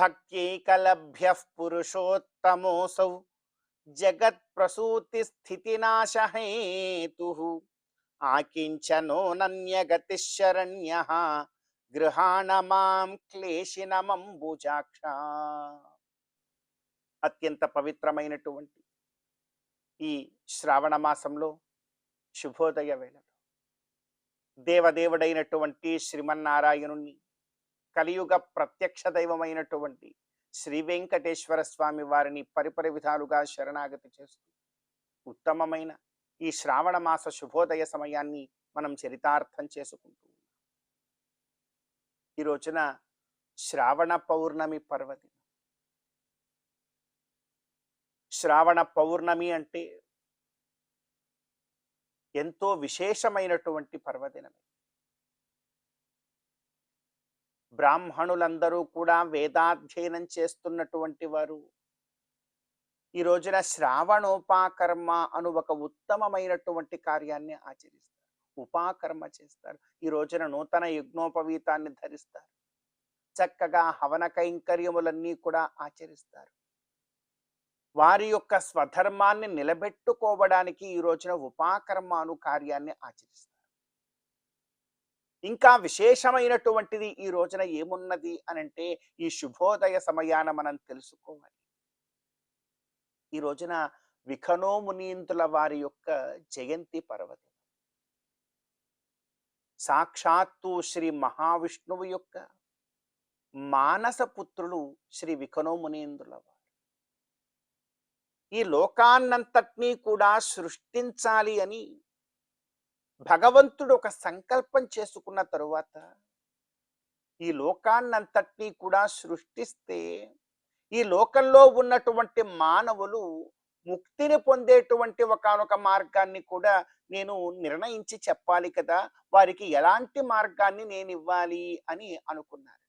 భక్త్యైకలభ్యః పురుషోత్తమోऽసౌ జగత్ప్రసూతి స్థితినాశహేతుః ఆకించనోనన్యగతిః శరణ్యః గృహాణ మాం క్లేశినమంబుజాక్ష. అత్యంత పవిత్రమైనటువంటి ఈ శ్రావణ మాసంలో శుభోదయ వేళలో దేవదేవుడైనటువంటి శ్రీమన్నారాయణుణ్ణి, కలియుగ ప్రత్యక్ష దైవమైనటువంటి శ్రీ వెంకటేశ్వర స్వామి వారిని పరిపరి విధాలుగా శరణాగతి చేస్తూ ఉత్తమమైన ఈ శ్రావణ మాస శుభోదయ సమయాన్ని మనం చరితార్థం చేసుకుంటూ ఉన్నాం. ఈ రోజున శ్రావణ పౌర్ణమి పర్వదినం. శ్రావణ పౌర్ణమి అంటే ఎంతో విశేషమైనటువంటి పర్వదినం. బ్రాహ్మణులందరూ కూడా వేదాధ్యయనం చేస్తున్నటువంటి వారు ఈ రోజున శ్రావణోపాకర్మ అను ఒక ఉత్తమమైనటువంటి కార్యాన్ని ఆచరిస్తారు, ఉపాకర్మ చేస్తారు. ఈ రోజున నూతన యజ్ఞోపవీతాన్ని ధరిస్తారు, చక్కగా హవన కైంకర్యములన్నీ కూడా ఆచరిస్తారు. వారి యొక్క స్వధర్మాన్ని నిలబెట్టుకోవడానికి ఈ రోజున ఉపాకర్మ అను కార్యాన్ని ఆచరిస్తారు. ఇంకా విశేషమైనటువంటిది ఈ రోజున ఏమున్నది అనంటే, ఈ శుభోదయ సమయాన మనం తెలుసుకోవాలి. ఈ రోజున విఖనో మునీంద్రుల వారి యొక్క జయంతి పర్వదినం. సాక్షాత్తు శ్రీ మహావిష్ణువు యొక్క మానస పుత్రులు శ్రీ విఖనో మునీంద్రుల వారు. ఈ లోకాన్నంతటినీ కూడా సృష్టించాలి అని భగవంతుడు ఒక సంకల్పం చేసుకున్న తరువాత ఈ లోకాన్నంతటినీ కూడా సృష్టిస్తే ఈ లోకంలో ఉన్నటువంటి మానవులు ముక్తిని పొందేటువంటి ఒకానొక మార్గాన్ని కూడా నేను నిర్ణయించి చెప్పాలి కదా, వారికి ఎలాంటి మార్గాన్ని నేను ఇవ్వాలి అని అనుకున్నారు.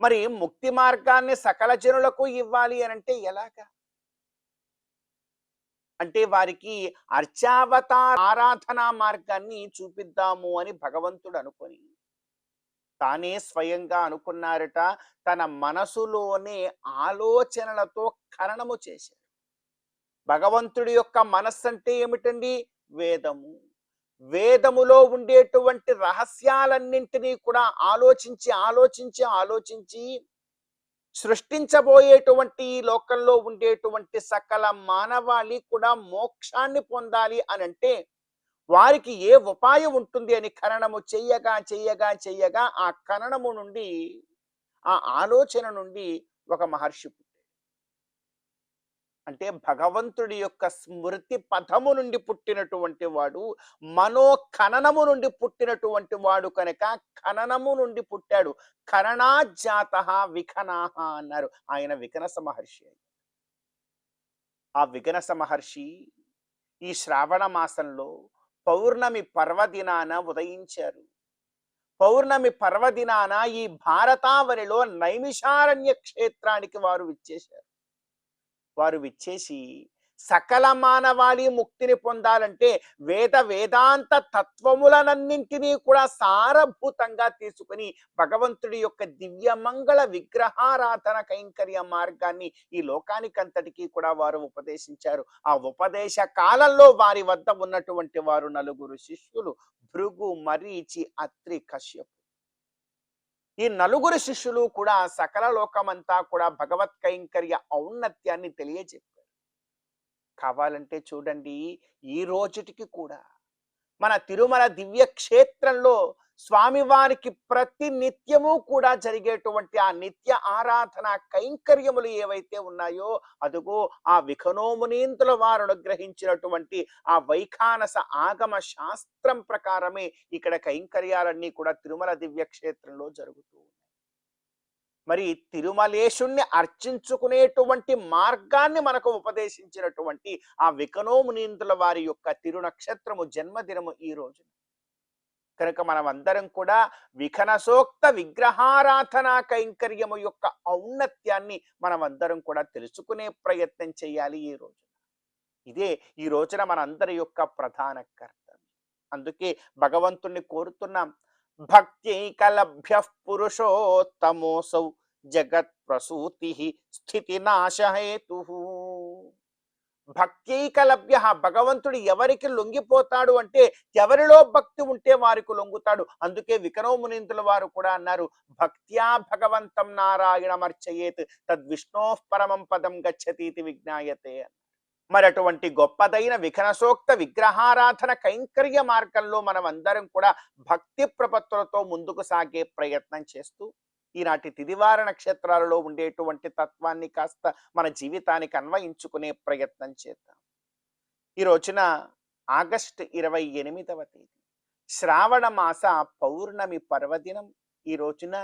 మరి ముక్తి మార్గాన్ని సకల జనులకు ఇవ్వాలి అనంటే ఎలాగా అంటే, వారికి అర్చావతార ఆరాధనా మార్గాన్ని చూపిద్దాము అని భగవంతుడు అనుకొని తానే స్వయంగా అనుకున్నారట. తన మనసులోనే ఆలోచనలతో ఖననము చేశారు. భగవంతుడి యొక్క మనస్సు అంటే ఏమిటండి? వేదము. వేదములో ఉండేటువంటి రహస్యాలన్నింటినీ కూడా ఆలోచించి ఆలోచించి ఆలోచించి సృష్టించబోయేటువంటి ఈ లోకంలో ఉండేటువంటి సకల మానవాళి కూడా మోక్షాన్ని పొందాలి అనంటే వారికి ఏ ఉపాయం ఉంటుంది అని ఖననము చెయ్యగా చెయ్యగా చెయ్యగా ఆ ఖననము నుండి, ఆ ఆలోచన నుండి ఒక మహర్షి పుట్టాడు. అంటే భగవంతుడి యొక్క స్మృతి పథము నుండి పుట్టినటువంటి వాడు, మనోఖననము నుండి పుట్టినటువంటి వాడు కనుక ఖననము నుండి పుట్టాడు. ఖననాజాతః విఖనాః అన్నారు. ఆయన వికనస మహర్షి. ఆ వికనస మహర్షి ఈ శ్రావణ మాసంలో పౌర్ణమి పర్వదినాన ఉదయించారు. పౌర్ణమి పర్వదినాన ఈ భారతావనిలో నైమిషారణ్య క్షేత్రానికి వారు విచ్చేశారు. వారు విచ్చేసి సకల మానవాళి ముక్తిని పొందాలంటే వేదాంత తత్వములనన్నింటినీ కూడా సారభూతంగా తీసుకుని భగవంతుడి యొక్క దివ్యమంగళ విగ్రహారాధన కైంకర్య మార్గాన్ని ఈ లోకానికంతటికీ కూడా వారు ఉపదేశించారు. ఆ ఉపదేశ కాలంలో వారి వద్ద ఉన్నటువంటి వారు నలుగురు శిష్యులు, భృగు, మరీచి, అత్రి, కశ్యపు. ఈ నలుగురు శిష్యులు కూడా సకల లోకమంతా కూడా భగవత్ కైంకర్య ఔన్నత్యాన్ని తెలియజెప్పారు. కావాలంటే చూడండి, ఈ రోజుటికి కూడా మన తిరుమల దివ్య క్షేత్రంలో స్వామివారికి ప్రతి నిత్యము కూడా జరిగేటువంటి ఆ నిత్య ఆరాధన కైంకర్యములు ఏవైతే ఉన్నాయో, అదుగో ఆ విఖనోమునీంద్రుల వారు అనుగ్రహించినటువంటి ఆ వైఖానస ఆగమ శాస్త్రం ప్రకారమే ఇక్కడ కైంకర్యాలన్నీ కూడా తిరుమల దివ్య క్షేత్రంలో జరుగుతూ ఉన్నాయి. మరి తిరుమలేశుణ్ణి అర్చించుకునేటువంటి మార్గాన్ని మనకు ఉపదేశించినటువంటి ఆ విఖనోమునీంద్రుల వారి యొక్క తిరునక్షత్రము జన్మదినము ఈ రోజు కనుక మనమందరం కూడా విఖనసోక్త విగ్రహారాధనా కైంకర్యము యొక్క ఔన్నత్యాన్ని మనమందరం కూడా తెలుసుకునే ప్రయత్నం చేయాలి ఈ రోజు. ఇదే ఈ రోజున మనందరి యొక్క ప్రధాన కర్తవ్యం. అందుకే భగవంతుణ్ణి కోరుతున్నాం, భక్త్యైకలభ్య పురుషోత్తమోసౌ జగత్ ప్రసూతి స్థితి నాశహేతు. భక్త్యైకలభ్య, భగవంతుడు ఎవరికి లొంగిపోతాడు అంటే ఎవరిలో భక్తి ఉంటే వారికి లొంగుతాడు. అందుకే వికనో మునీంద్రుల వారు కూడా అన్నారు, భక్త్యా భగవంతం నారాయణమర్చయేత్ తద్విష్ణో పరమం పదం గచ్చతీతి విజ్ఞాయతే. మరి అటువంటి గొప్పదైన వికనసోక్త విగ్రహారాధన కైంకర్య మార్గంలో మనం అందరం కూడా భక్తి ప్రపత్తులతో ముందుకు సాగే ప్రయత్నం చేస్తూ ఈనాటి తిదివార నక్షత్రాలలో ఉండేటువంటి తత్వాన్ని కాస్త మన జీవితానికి అన్వయించుకునే ప్రయత్నం చేద్దాం. ఈ రోజున ఆగస్టు 28వ తేదీ శ్రావణ మాస పౌర్ణమి పర్వదినం. ఈ రోజున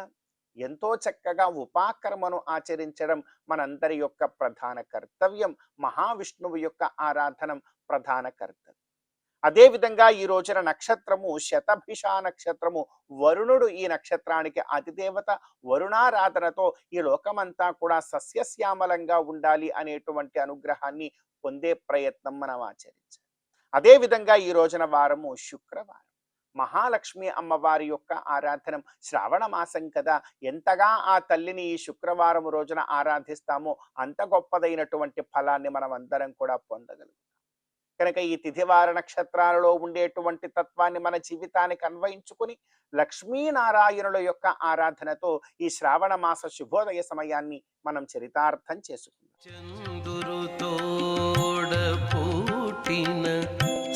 ఎంతో చక్కగా ఉపాకర్మను ఆచరించడం మనందరి యొక్క ప్రధాన కర్తవ్యం. మహావిష్ణువు యొక్క ఆరాధనం ప్రధాన కర్తవ్యం. అదేవిధంగా ఈ రోజున నక్షత్రము శతభిష నక్షత్రము. వరుణుడు ఈ నక్షత్రానికి అధిదేవత. వరుణారాధనతో ఈ లోకమంతా కూడా సస్యశ్యామలంగా ఉండాలి అనేటువంటి అనుగ్రహాన్ని పొందే ప్రయత్నం మనం ఆచరించాలి. అదేవిధంగా ఈ రోజున వారము శుక్రవారం. మహాలక్ష్మి అమ్మవారి యొక్క ఆరాధనం. శ్రావణ మాసం కదా, ఎంతగా ఆ తల్లిని ఈ శుక్రవారం రోజున ఆరాధిస్తామో అంత గొప్పదైనటువంటి ఫలాన్ని మనం అందరం కూడా పొందగలుగుతాం. కనుక ఈ తిథివార నక్షత్రాలలో ఉండేటువంటి తత్వాన్ని మన జీవితానికి అన్వయించుకుని లక్ష్మీనారాయణుల యొక్క ఆరాధనతో ఈ శ్రావణ మాస శుభోదయ సమయాన్ని మనం చరితార్థం చేసుకుందాం.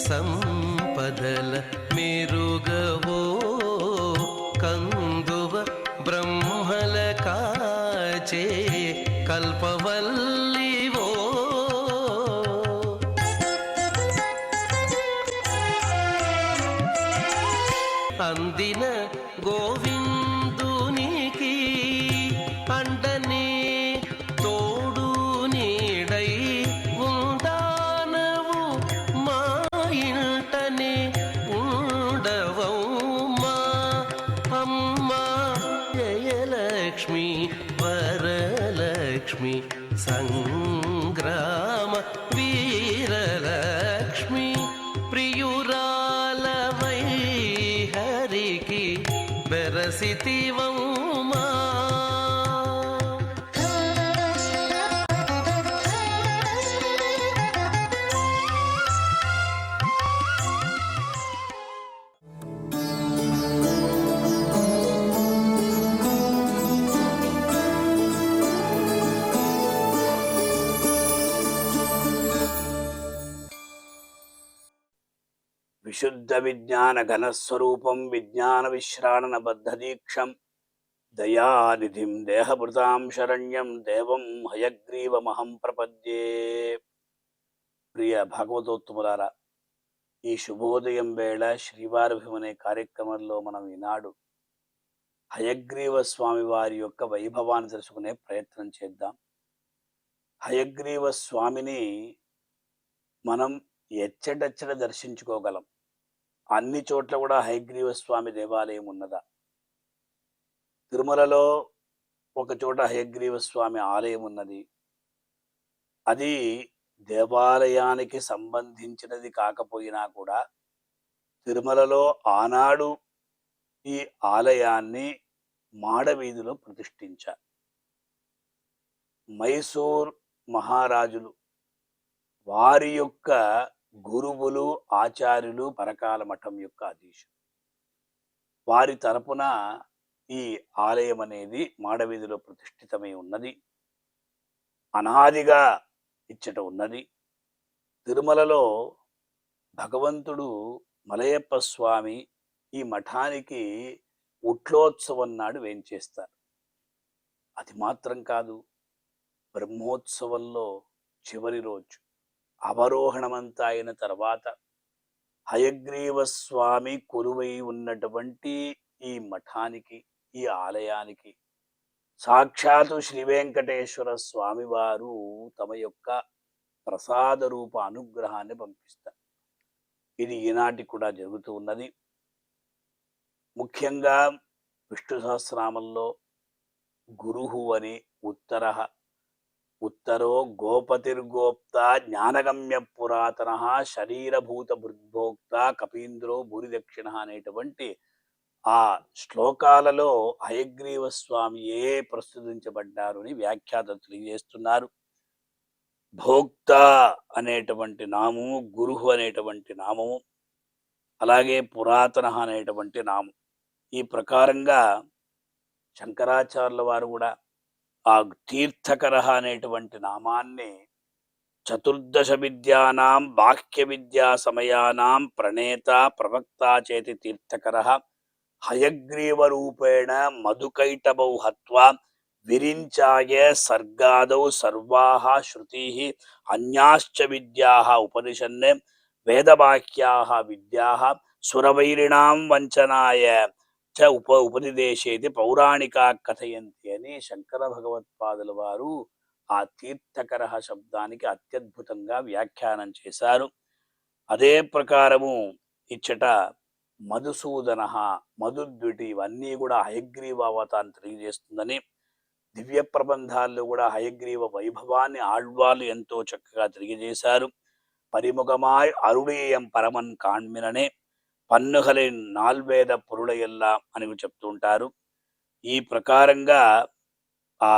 సంపదల మెరుగవో కందువ బ్రహ్మల కాచే కల్పవల్లివో అందిన గోవిందునికి అండనే తోడు నీడై ఉండానవు మా ఇంటనే ఉండవమ్మా అమ్మా. జయలక్ష్మి వరలక్ష్మి సంగ్రామ వీరలక్ష్మి ప్రియురాలవై హరికి బెరసితివమ్మా. విశుద్ధ విజ్ఞాన ఘనస్వరూపం విజ్ఞాన విశ్రాణన బద్ధదీక్షం దయానిధిం దేహభృతాం శరణ్యం దేవం హయగ్రీవమహం ప్రపద్యే. ప్రియ భాగవతోత్తములారా, ఈ శుభోదయం వేళ శ్రీవారభిమనే కార్యక్రమంలో మనం ఈనాడు హయగ్రీవ స్వామి వారి యొక్క వైభవాన్ని తెలుసుకునే ప్రయత్నం చేద్దాం. హయగ్రీవ స్వామిని మనం ఎచ్చటెచ్చట దర్శించుకోగలం. అన్ని చోట్ల కూడా హయగ్రీవ స్వామి దేవాలయం ఉన్నదా? తిరుమలలో ఒక చోట హయగ్రీవ స్వామి ఆలయం ఉన్నది. అది దేవాలయానికి సంబంధించినది కాకపోయినా కూడా తిరుమలలో ఆనాడు ఈ ఆలయాన్ని మాడవీధిలో ప్రతిష్ఠించారు. మైసూర్ మహారాజులు వారి యొక్క గురువులు ఆచార్యులు పరకాల మఠం యొక్క అధీశులు. వారి తరపున ఈ ఆలయం అనేది మాడవీధిలో ప్రతిష్ఠితమై ఉన్నది. అనాదిగా ఇచ్చట ఉన్నది. తిరుమలలో భగవంతుడు మలయప్ప స్వామి ఈ మఠానికి ఉట్లోత్సవం నాడు వేంచేస్తారు. అది మాత్రం కాదు, బ్రహ్మోత్సవంలో చివరి రోజు అవరోహణమంతా అయిన తర్వాత హయగ్రీవ స్వామి కొలువై ఉన్నటువంటి ఈ మఠానికి, ఈ ఆలయానికి సాక్షాత్తు శ్రీ వెంకటేశ్వర స్వామి వారు తమ యొక్క ప్రసాద రూప అనుగ్రహాన్ని పంపిస్తారు. ఇది ఈనాటి కూడా జరుగుతూ ఉన్నది. ముఖ్యంగా విష్ణు సహస్రనామంలో గురుహు అని ఉత్తరో గోపతిర్గోప్త జ్ఞానగమ్య పురాతన శరీరభూత భృద్భోక్త కపీంద్రో భూరిదక్షిణ అనేటువంటి ఆ శ్లోకాలలో హయగ్రీవ స్వామియే ప్రస్తుతించబడ్డారు అని వ్యాఖ్యాతలు తెలియజేస్తున్నారు. భోక్త అనేటువంటి నామము, గురువు అనేటువంటి నామము, అలాగే పురాతన అనేటువంటి నామం. ఈ ప్రకారంగా శంకరాచార్యుల వారు కూడా ఆ తీర్థకర అనేటువంటి నామాన్ని చతుర్దశ విద్యానాం బాహ్య విద్యా సమయానాం ప్రణేత ప్రవక్త చేతి తీర్థకర హయగ్రీవ రూపేణ మధుకైటభౌ హత్వా విరించాయ సర్గాదౌ సర్వాః శృతీః అన్యాశ్చ విద్యాః ఉపనిషన్ వేదవాక్యాః విద్యాః సురవైరిణాం వంచనాయ చ ఉపనిదేశేతి పౌరాణికా కథయంతి అని శంకర భగవత్పాదుల వారు ఆ తీర్థకర శబ్దానికి అత్యద్భుతంగా వ్యాఖ్యానం చేశారు. అదే ప్రకారము ఇచ్చట మధుసూదన, మధుద్విటి ఇవన్నీ కూడా హయగ్రీవ అవతారం తెలియజేస్తుందని, దివ్య ప్రబంధాల్లో కూడా హయగ్రీవ వైభవాన్ని ఆళ్వార్లు ఎంతో చక్కగా తెలియజేశారు. పరిముఖమాయ్ అరుడేయం పరమన్ కాణ్మిననే పన్నుగలి నాల్వేద పొరుడయల్లా అని చెప్తూ ఉంటారు. ఈ ప్రకారంగా ఆ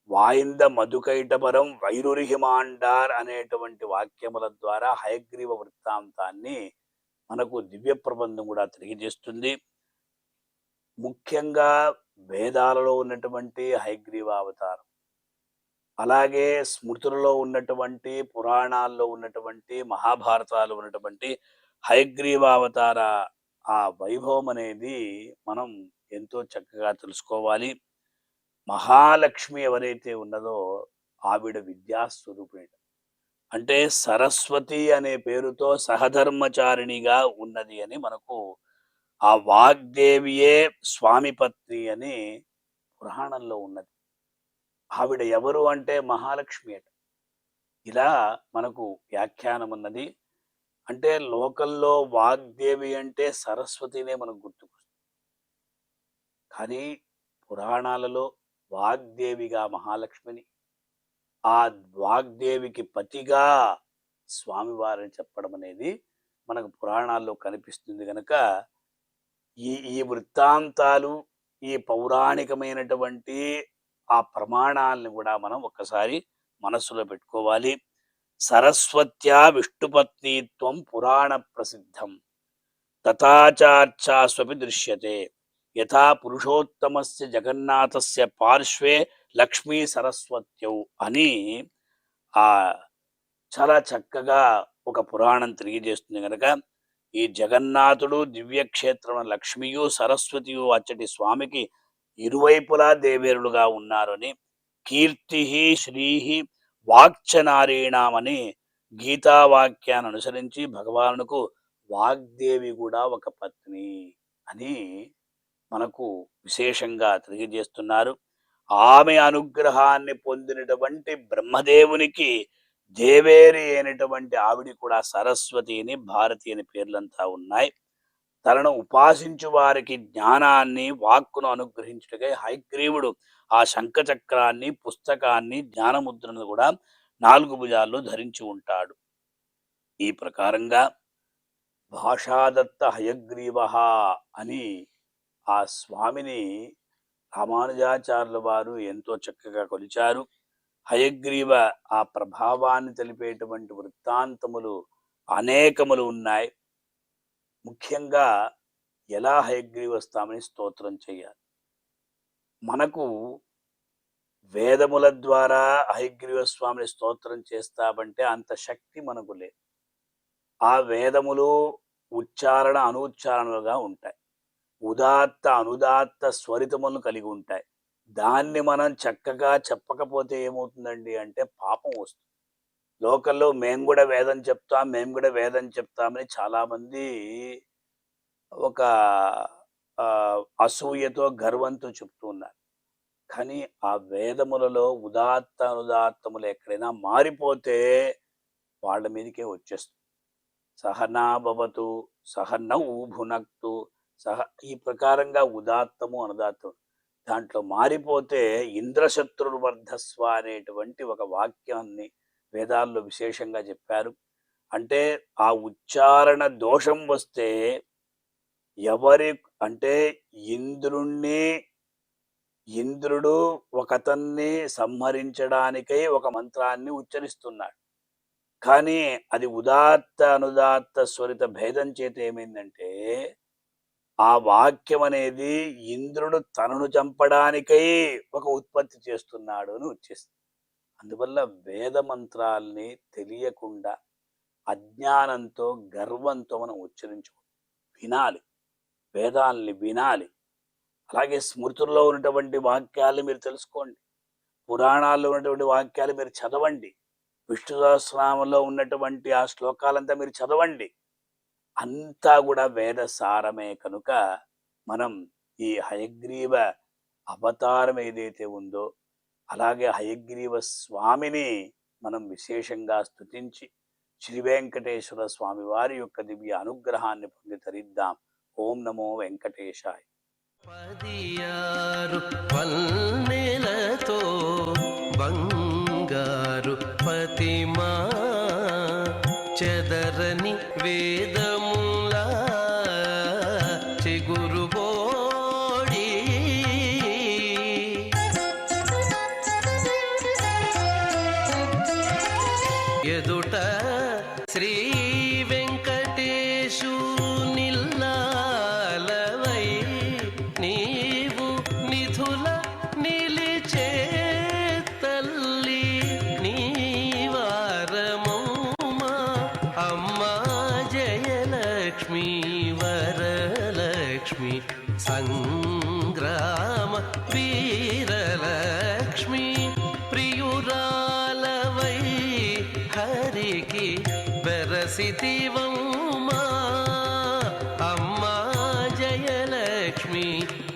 వాయింద మధుకైటపరం వైరురిహిమాండార్ అనేటువంటి వాక్యముల ద్వారా హయగ్రీవ వృత్తాంతాన్ని మనకు దివ్య ప్రబంధం కూడా తెలియజేస్తుంది. ముఖ్యంగా వేదాలలో ఉన్నటువంటి హయగ్రీవ అవతారం, అలాగే స్మృతులలో ఉన్నటువంటి, పురాణాల్లో ఉన్నటువంటి, మహాభారతాలు ఉన్నటువంటి హయగ్రీవ అవతార ఆ వైభవం అనేది మనం ఎంతో చక్కగా తెలుసుకోవాలి. మహాలక్ష్మి ఎవరైతే ఉన్నదో ఆవిడ విద్యాస్వరూపిణి, అంటే సరస్వతి అనే పేరుతో సహధర్మచారిణిగా ఉన్నది అని మనకు ఆ వాగ్దేవియే స్వామి పత్ని అని పురాణంలో ఉన్నది. ఆవిడ ఎవరు అంటే మహాలక్ష్మి అట. ఇలా మనకు వ్యాఖ్యానం ఉన్నది. అంటే లోకంలో వాగ్దేవి అంటే సరస్వతినే మనకు గుర్తుకొస్తుంది, కానీ పురాణాలలో వాగ్దేవిగా మహాలక్ష్మిని, ఆ వాగ్దేవికి పతిగా స్వామివారిని చెప్పడం అనేది మనకు పురాణాల్లో కనిపిస్తుంది. కనుక ఈ వృత్తాంతాలు, ఈ పౌరాణికమైనటువంటి ఆ ప్రమాణాలను కూడా మనం ఒక్కసారి మనస్సులో పెట్టుకోవాలి. సరస్వత్యా విష్ణుపత్నిత్వం పురాణ ప్రసిద్ధం తథాచార్చాస్వపి దృశ్యతే యథా పురుషోత్తమస్య జగన్నాథస్య పార్శ్వే లక్ష్మీ సరస్వత్యౌ అని ఆ చాలా చక్కగా ఒక పురాణం తెలియజేస్తుంది. కనుక ఈ జగన్నాథుడు దివ్యక్షేత్రం లక్ష్మియు సరస్వతియు అచ్చటి స్వామికి ఇరువైపులా దేవేరులుగా ఉన్నారని, కీర్తి శ్రీ వాక్చనారీణామని గీతావాక్యాన్ని అనుసరించి భగవానుకు వాగ్దేవి కూడా ఒక పత్ని అని మనకు విశేషంగా తెలియజేస్తున్నారు. ఆమె అనుగ్రహాన్ని పొందినటువంటి బ్రహ్మదేవునికి దేవేరి అయినటువంటి ఆవిడ కూడా సరస్వతి అని, భారతి అని పేర్లంతా ఉన్నాయి. తనను ఉపాసించు వారికి జ్ఞానాన్ని, వాక్కును అనుగ్రహించుటకై హయగ్రీవుడు ఆ శంఖచక్రాన్ని, పుస్తకాన్ని, జ్ఞానముద్రను కూడా 4 భుజాల్లో ధరించి ఉంటాడు. ఈ ప్రకారంగా భాషాదత్త హయగ్రీవ అని ఆ స్వామిని రామానుజాచార్యుల వారు ఎంతో చక్కగా కొలిచారు. హయగ్రీవ ఆ ప్రభావాన్ని తెలిపేటువంటి వృత్తాంతములు అనేకములు ఉన్నాయి. ముఖ్యంగా ఎలా హయగ్రీవ స్వామిని స్తోత్రం చేయాలి, మనకు వేదముల ద్వారా హయగ్రీవ స్వామిని స్తోత్రం చేస్తామంటే అంత శక్తి మనకు లేదు. ఆ వేదములు ఉచ్చారణ అనుచ్చారణలుగా ఉంటాయి, ఉదాత్త అనుదాత్త స్వరితములను కలిగి ఉంటాయి. దాన్ని మనం చక్కగా చెప్పకపోతే ఏమవుతుందండి అంటే పాపం వస్తుంది. లోకల్లో మేము కూడా వేదం చెప్తామని చాలామంది ఒక అసూయతో, గర్వంతో చెప్తూ ఉన్నారు. కానీ ఆ వేదములలో ఉదాత్త అనుదాత్తములు ఎక్కడైనా మారిపోతే వాళ్ళ మీదకే వచ్చేస్తుంది. సహనా భవతు సహనౌ భునక్తు సహ, ఈ ప్రకారంగా ఉదాత్తము అనుదాత్తము దాంట్లో మారిపోతే ఇంద్రశత్రులు వర్ధస్వ అనేటువంటి ఒక వాక్యాన్ని వేదాల్లో విశేషంగా చెప్పారు. అంటే ఆ ఉచ్చారణ దోషం వస్తే ఎవరి అంటే ఇంద్రుణ్ణి ఇంద్రుడు ఒకతన్ని సంహరించడానికై ఒక మంత్రాన్ని ఉచ్చరిస్తున్నాడు. కానీ అది ఉదాత్త అనుదాత్త స్వరిత భేదం చేత ఏమైందంటే ఆ వాక్యం అనేది ఇంద్రుడు తనను చంపడానికై ఒక ఉత్పత్తి చేస్తున్నాడు అని వచ్చేస్తుంది. అందువల్ల వేద మంత్రాల్ని తెలియకుండా అజ్ఞానంతో గర్వంతో మనం ఉచ్చరించకూడదు. వినాలి, వేదాల్ని వినాలి. అలాగే స్మృతుల్లో ఉన్నటువంటి వాక్యాలు మీరు తెలుసుకోండి, పురాణాల్లో ఉన్నటువంటి వాక్యాలు మీరు చదవండి, విష్ణు సహస్రనామంలో ఉన్నటువంటి ఆ శ్లోకాలంతా మీరు చదవండి. అంతా కూడా వేద సారమే కనుక మనం ఈ హయగ్రీవ అవతారం ఏదైతే ఉందో అలాగే హయగ్రీవ స్వామిని మనం విశేషంగా స్తుతించి శ్రీ వెంకటేశ్వర స్వామి వారి యొక్క దివ్య అనుగ్రహాన్ని పొంది తరిద్దాం. ఓం నమో వెంకటేశాయ. 16 పల్లెలతో బంగారు పతిమా చెదరని వేదములా చిగురుబోడి ఎదుట శ్రీ వెంకటేశు నిల్లాలవై నీవు నిధుల నిలిచే తల్లి నీవారమౌమా అమ్మా జయలక్ష్మి వరలక్ష్మి సంగ్రామ వీరలక్ష్మి ప్రియురాలవై హరికి వెరసితివౌమా అమ్మా జయలక్ష్మి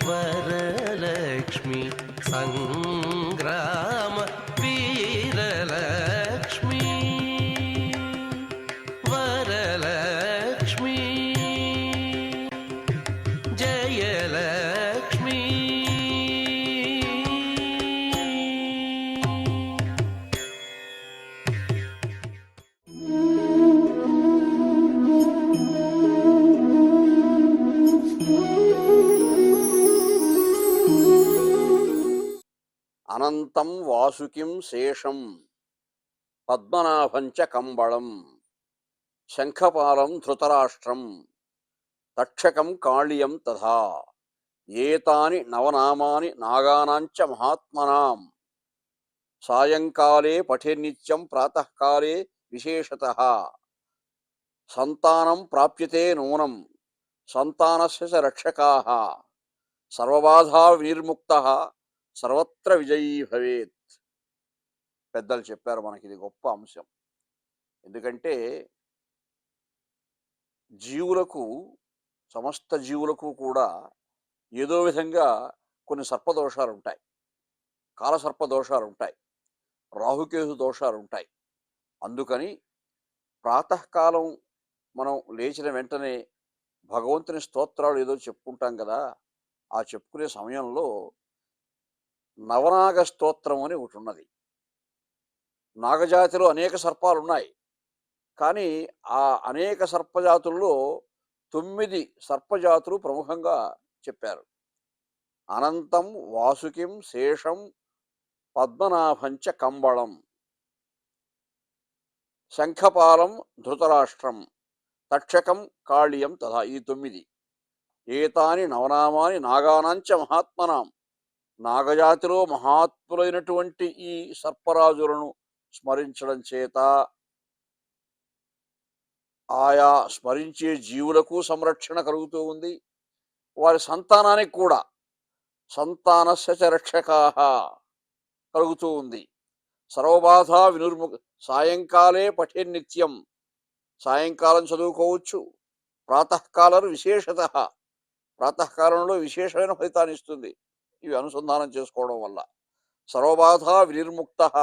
వరలక్ష్మి సంగ్రామ వీరలక్ష్మి వరలక్ష్మి జయలక్ష్మి. అనంతం వాసుకిం శేషం పద్మనాభంచ కంబళం శంఖపాలం ధృతరాష్ట్రం తక్షకం కాళియం తథా ఏతాని నవనామాని నాగానాంచ మహాత్మనాం సాయంకాలే పఠేన్నిత్యం ప్రాతఃకాలే విశేషతః సంతానం ప్రాప్యతే నూనం సంతానస్య చ రక్షకాః సర్వబాధా వినిర్ముక్తః సర్వత్ర విజయీ భవేత్. పెద్దలు చెప్పారు మనకి ఇది గొప్ప అంశం. ఎందుకంటే జీవులకు, సమస్త జీవులకు కూడా ఏదో విధంగా కొన్ని సర్పదోషాలు ఉంటాయి, కాలసర్ప దోషాలు ఉంటాయి, రాహుకేతు దోషాలు ఉంటాయి. అందుకని ప్రాతకాలం మనం లేచిన వెంటనే భగవంతుని స్తోత్రాలు ఏదో చెప్పుకుంటాం కదా, ఆ చెప్పుకునే సమయంలో నవనాగ స్తోత్రం అని ఒకటి ఉన్నది. నాగజాతిలో అనేక సర్పాలు ఉన్నాయి, కానీ ఆ అనేక సర్పజాతుల్లో 9 సర్పజాతులు ప్రముఖంగా చెప్పారు. అనంతం వాసుకిం శేషం పద్మనాభంచ కంబళం శంఖపాలం ధృతరాష్ట్రం తక్షకం కాళియం తథా. ఈ 9 ఏతాని నవనామాని నాగానాంచ మహాత్మనాం, నాగజాతిలో మహాత్ములైనటువంటి ఈ సర్పరాజులను స్మరించడం చేత ఆయా స్మరించే జీవులకు సంరక్షణ కలుగుతూ ఉంది, వారి సంతానానికి కూడా సంతానస్య చ రక్షకాః కలుగుతూ ఉంది. సర్వబాధ వినుర్ముఖ సాయంకాలే పఠేన్నిత్యం, సాయంకాలం చదువుకోవచ్చు. ప్రాతకాలం విశేషతః, ప్రాతకాలంలో విశేషమైన ఫలితాన్ని ఇస్తుంది ఇవి అనుసంధానం చేసుకోవడం వల్ల. సర్వబాధ వినిర్ముక్తః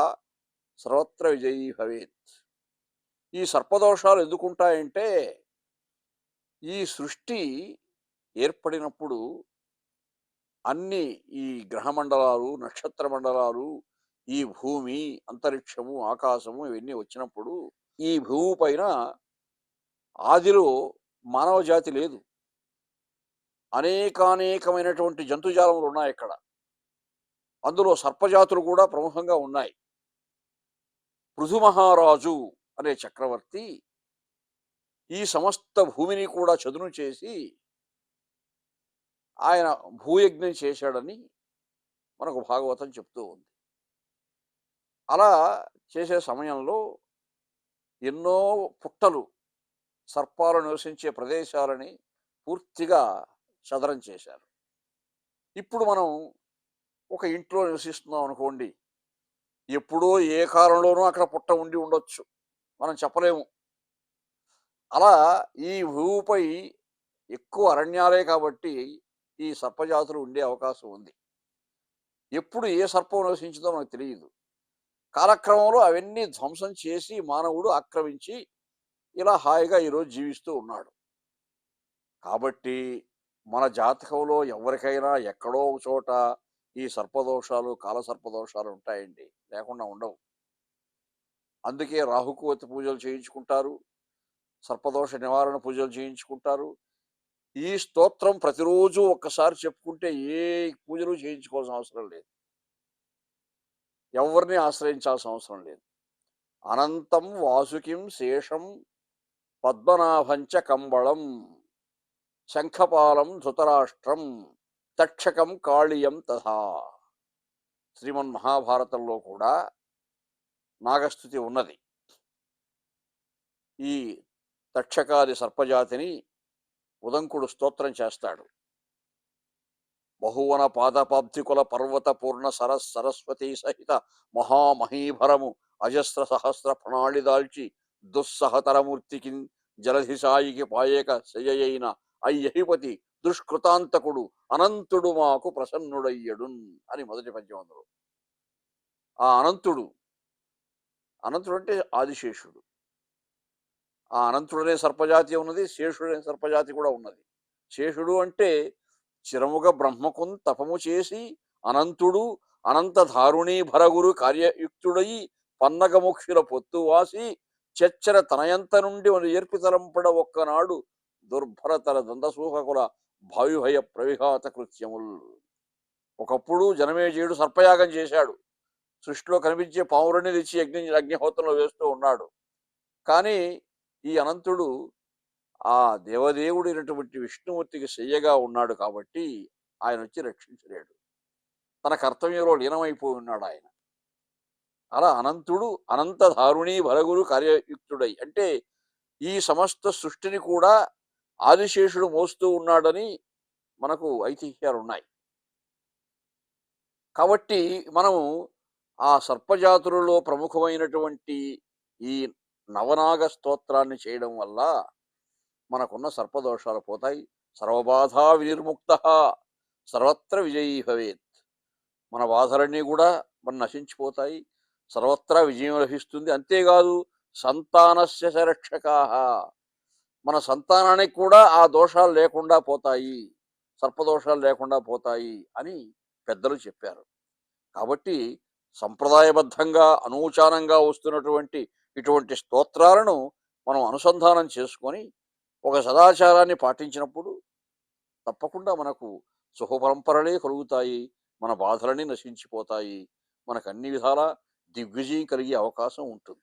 సర్వత్ర విజయీ భవేత్. ఈ సర్పదోషాలు ఎందుకుంటాయంటే ఈ సృష్టి ఏర్పడినప్పుడు అన్ని ఈ గ్రహమండలాలు, నక్షత్ర మండలాలు, ఈ భూమి, అంతరిక్షము, ఆకాశము ఇవన్నీ వచ్చినప్పుడు ఈ భూమి పైన ఆదిలో మానవ జాతి లేదు. అనేకానేకమైనటువంటి జంతుజాలములు ఉన్నాయి ఇక్కడ. అందులో సర్పజాతులు కూడా ప్రముఖంగా ఉన్నాయి. పృథు మహారాజు అనే చక్రవర్తి ఈ సమస్త భూమిని కూడా చదును చేసి ఆయన భూయజ్ఞం చేశాడని మనకు భాగవతం చెప్తూ ఉంది. అలా చేసే సమయంలో ఎన్నో పుట్టలు, సర్పాలు నివసించే ప్రదేశాలని పూర్తిగా చదరం చేశారు. ఇప్పుడు మనం ఒక ఇంట్లో నివసిస్తున్నాం అనుకోండి, ఎప్పుడో ఏ కాలంలోనూ అక్కడ పుట్ట ఉండి ఉండొచ్చు, మనం చెప్పలేము. అలా ఈ భూమిపై ఎక్కువ అరణ్యాలే కాబట్టి ఈ సర్పజాతులు ఉండే అవకాశం ఉంది. ఎప్పుడు ఏ సర్పం నివసించిందో మనకు తెలియదు. కాలక్రమంలో అవన్నీ ధ్వంసం చేసి మానవుడు ఆక్రమించి ఇలా హాయిగా ఈరోజు జీవిస్తూ ఉన్నాడు. కాబట్టి మన జాతకంలో ఎవరికైనా ఎక్కడో ఒక చోట ఈ సర్పదోషాలు, కాలసర్పదోషాలు ఉంటాయండి, లేకుండా ఉండవు. అందుకే రాహుకేతు పూజలు చేయించుకుంటారు, సర్పదోష నివారణ పూజలు చేయించుకుంటారు. ఈ స్తోత్రం ప్రతిరోజు ఒక్కసారి చెప్పుకుంటే ఏ పూజలు చేయించుకోవాల్సిన అవసరం లేదు, ఎవరిని ఆశ్రయించాల్సిన అవసరం లేదు. అనంతం వాసుకిం శేషం పద్మనాభంచ కంబళం శంఖపాలం ధృతరాష్ట్రం తక్షకం కాళీయం తథా. శ్రీమన్ మహాభారతంలో కూడా నాగస్తుతి ఉన్నది. ఈ తక్షకాది సర్పజాతిని ఉదంకుడు స్తోత్రం చేస్తాడు. బహువన పాదపాబ్ధికుల పర్వత పూర్ణ సరస్వతీ సహిత మహామహీభరము అజస్ర సహస్ర ప్రణాళి దాల్చి దుస్సహతరమూర్తికి జలధిసాయికి పాయేక శయయైన అయ్యహిపతి దుష్కృతాంతకుడు అనంతుడు మాకు ప్రసన్నుడయ్యడున్ అని మొదటి పద్యం. అందులో ఆ అనంతుడు అంటే ఆదిశేషుడు. ఆ అనంతుడనే సర్పజాతి ఉన్నది, శేషుడనే సర్పజాతి కూడా ఉన్నది. శేషుడు అంటే చిరముగ బ్రహ్మకున్ తపము చేసి అనంతుడు అనంతధారుణీ భరగురు కార్యయుక్తుడయి పన్నగముక్షుల పొత్తువాసి చెచ్చర తనయంత నుండి ఏర్పితలంపడ ఒక్కనాడు దుర్భరతల దందసూహకుల భావిభయ ప్రవిఘాత కృత్యముల్. ఒకప్పుడు జనమేజయుడు సర్పయాగం చేశాడు. సృష్టిలో కనిపించే పావురుని తెచ్చి అగ్నిహోత్రంలో వేస్తూ ఉన్నాడు. కానీ ఈ అనంతుడు ఆ దేవదేవుడైనటువంటి విష్ణుమూర్తికి శయ్యగా ఉన్నాడు కాబట్టి ఆయన వచ్చి రక్షించలేడు. తన కర్తవ్యంలో లీనమైపోయి ఉన్నాడు ఆయన. అలా అనంతుడు అనంతధారుణీ భరగురు కార్యయుక్తుడై అంటే ఈ సమస్త సృష్టిని కూడా ఆదిశేషుడు మోస్తూ ఉన్నాడని మనకు ఐతిహ్యాలు ఉన్నాయి. కాబట్టి మనము ఆ సర్పజాతులలో ప్రముఖమైనటువంటి ఈ నవనాగ స్తోత్రాన్ని చేయడం వల్ల మనకున్న సర్పదోషాలు పోతాయి. సర్వబాధా వినిర్ముక్త సర్వత్ర విజయీ భవేత్. మన బాధలన్నీ కూడా మన నశించిపోతాయి, సర్వత్రా విజయం లభిస్తుంది. అంతేకాదు సంతానస్య రక్షకా, మన సంతానానికి కూడా ఆ దోషాలు లేకుండా పోతాయి, సర్పదోషాలు లేకుండా పోతాయి అని పెద్దలు చెప్పారు. కాబట్టి సంప్రదాయబద్ధంగా అనూచానంగా వస్తున్నటువంటి ఇటువంటి స్తోత్రాలను మనం అనుసంధానం చేసుకొని ఒక సదాచారాన్ని పాటించినప్పుడు తప్పకుండా మనకు శుభపరంపరలే కలుగుతాయి, మన బాధలన్నీ నశించిపోతాయి, మనకు అన్ని విధాలా దిగ్విజయం కలిగే అవకాశం ఉంటుంది.